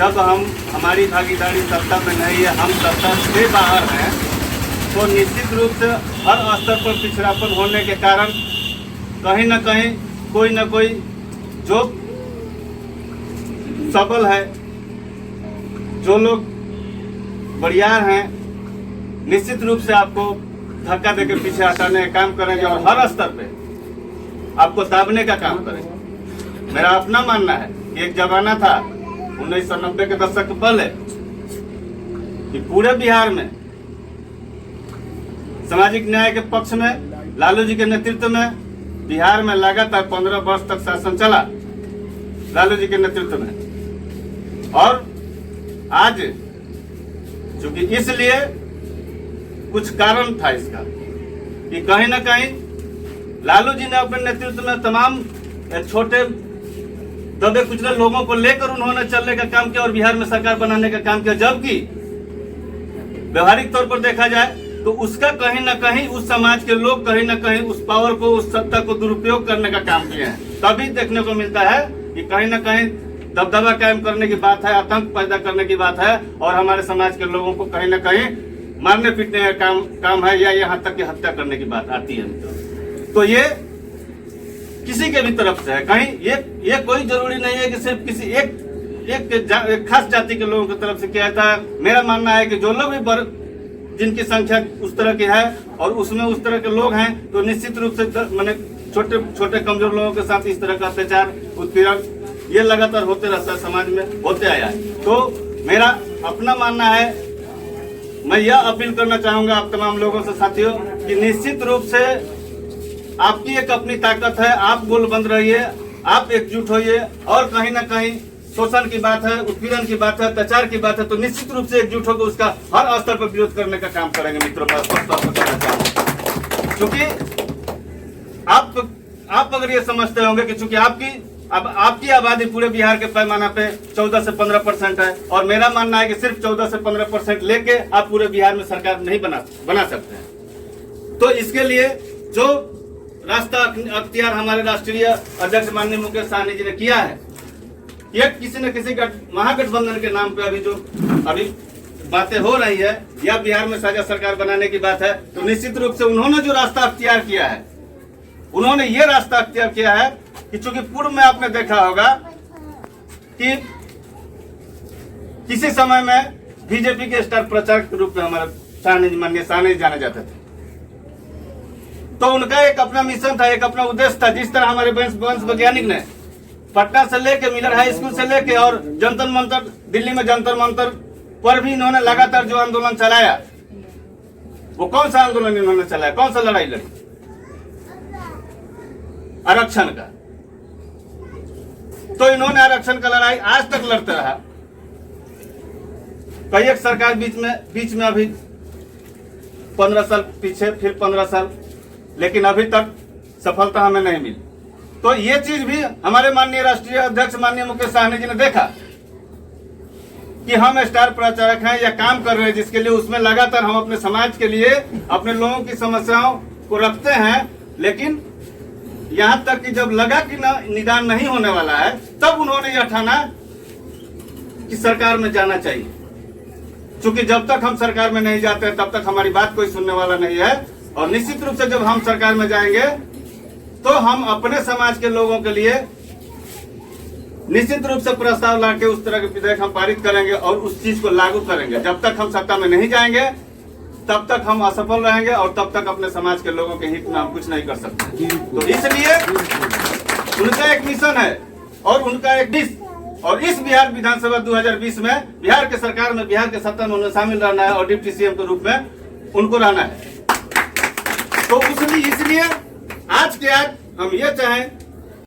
जब हमारी भागीदारी सत्ता में नहीं है, हम सत्ता से बाहर हैं, तो निश्चित रूप से हर स्तर पर पिछड़ापन होने के कारण कहीं न कहीं कोई न कोई जो सबल है, जो लोग बड़ियार हैं, निश्चित रूप से आपको धक्का देकर पीछे हटाने का काम करेंगे और हर स्तर पे आपको दाबने का काम करेंगे। मेरा अपना मानना है कि एक जमाना था 1990 के दशक के पहले कि पूरे बिहार में सामाजिक न्याय के पक्ष में लालू जी के नेतृत्व में बिहार में लगातार 15 वर्ष तक शासन चला लालू जी के नेतृत्व में। और आज चूंकि इसलिए कुछ कारण था इसका कि कहीं ना कहीं लालू जी ने अपने नेतृत्व में तमाम छोटे दबे कुचले लोगों को लेकर उन्होंने चलने का काम किया और बिहार में सरकार बनाने का काम किया। जबकि व्यवहारिक तौर पर देखा जाए तो उसका कहीं ना कहीं उस समाज के लोग कहीं ना कहीं उस पावर को, उस सत्ता को दुरुपयोग करने का काम किए हैं। तभी देखने को मिलता है कि कहीं ना कहीं दबदबा कायम करने की बात है, आतंक पैदा करने की बात है और हमारे समाज के लोगों को कहीं ना कहीं मारने पीटने का काम है या यहाँ तक कि हत्या करने की बात आती है। तो ये किसी के भी तरफ से है। कहीं ये कोई जरूरी नहीं है कि सिर्फ किसी एक खास जाति के लोगों की तरफ से किया जाता है। मेरा मानना है कि जो लोग भी जिनकी संख्या उस तरह की है और उसमें उस तरह के लोग हैं, तो निश्चित रूप से मैंने छोटे छोटे कमजोर लोगों के साथ इस तरह का अत्याचार, उत्पीड़न ये लगातार होते रहता है, समाज में होते आया है। तो मेरा अपना मानना है, मैं यह अपील करना चाहूंगा आप तमाम लोगों से साथियों कि निश्चित रूप से आपकी एक अपनी ताकत है, आप गोलबंद रहिए, आप एकजुट होइए और कहीं ना कहीं शोषण की बात है, उत्पीड़न की बात है, अत्याचार की बात है, तो निश्चित रूप से एकजुट होकर उसका हर स्तर पर विरोध करने का काम करेंगे। मित्रों क्योंकि आप अगर ये समझते होंगे कि चूंकि आपकी आबादी पूरे बिहार के पैमाना पे 14 से 15% है और मेरा मानना है कि सिर्फ 14 से 15% लेके आप पूरे बिहार में सरकार नहीं बना सकते हैं। तो इसके लिए जो रास्ता अख्तियार हमारे राष्ट्रीय अध्यक्ष माननीय मुकेश सहनी जी ने किया है, ये किसी न किसी महागठबंधन के नाम पे अभी बातें हो रही है या बिहार में साझा सरकार बनाने की बात है, तो निश्चित रूप से उन्होंने जो रास्ता अख्तियार किया है, उन्होंने ये रास्ता अख्तियार किया है कि चूंकि पूर्व में आपने देखा होगा कि किसी समय में बीजेपी के स्टार प्रचारक के रूप में हमारे माननीय सहनी जाने जाते थे। तो उनका एक अपना मिशन था, एक अपना उद्देश्य था। जिस तरह हमारे वंश वैज्ञानिक ने पटना से लेके मिलर हाई स्कूल से लेके और जंतर मंतर, दिल्ली में जंतर मंतर पर भी इन्होंने लगातार जो आंदोलन चलाया, वो कौन सा आंदोलन इन्होंने चलाया, कौन सा लड़ाई लड़ी? आरक्षण का। तो इन्होंने आरक्षण का लड़ाई आज तक लड़ते रहा। कई एक सरकार बीच में अभी 15 साल पीछे, फिर 15 साल, लेकिन अभी तक सफलता हमें नहीं मिली। तो ये चीज भी हमारे माननीय राष्ट्रीय अध्यक्ष माननीय मुकेश सहनी जी ने देखा कि हम स्टार प्रचारक हैं या काम कर रहे हैं जिसके लिए, उसमें लगातार हम अपने समाज के लिए अपने लोगों की समस्याओं को रखते हैं, लेकिन यहाँ तक कि जब लगा कि निदान नहीं होने वाला है, तब उन्होंने यह ठाना कि सरकार में जाना चाहिए। क्योंकि जब तक हम सरकार में नहीं जाते तब तक हमारी बात कोई सुनने वाला नहीं है। और निश्चित रूप से जब हम सरकार में जाएंगे तो हम अपने समाज के लोगों के लिए निश्चित रूप से प्रस्ताव लाके उस तरह के विधेयक हम पारित करेंगे और उस चीज को लागू करेंगे। जब तक हम सत्ता में नहीं जाएंगे तब तक हम असफल रहेंगे और तब तक अपने समाज के लोगों के हित में हम कुछ नहीं कर सकते। तो इसलिए उनका एक मिशन है और उनका एक डिश, और इस बिहार विधानसभा 2020 में बिहार के सरकार में, बिहार के सत्ता में उन्हें शामिल रहना है और डिप्टी सीएम के रूप में उनको रहना है। तो इसलिए आज हम ये चाहें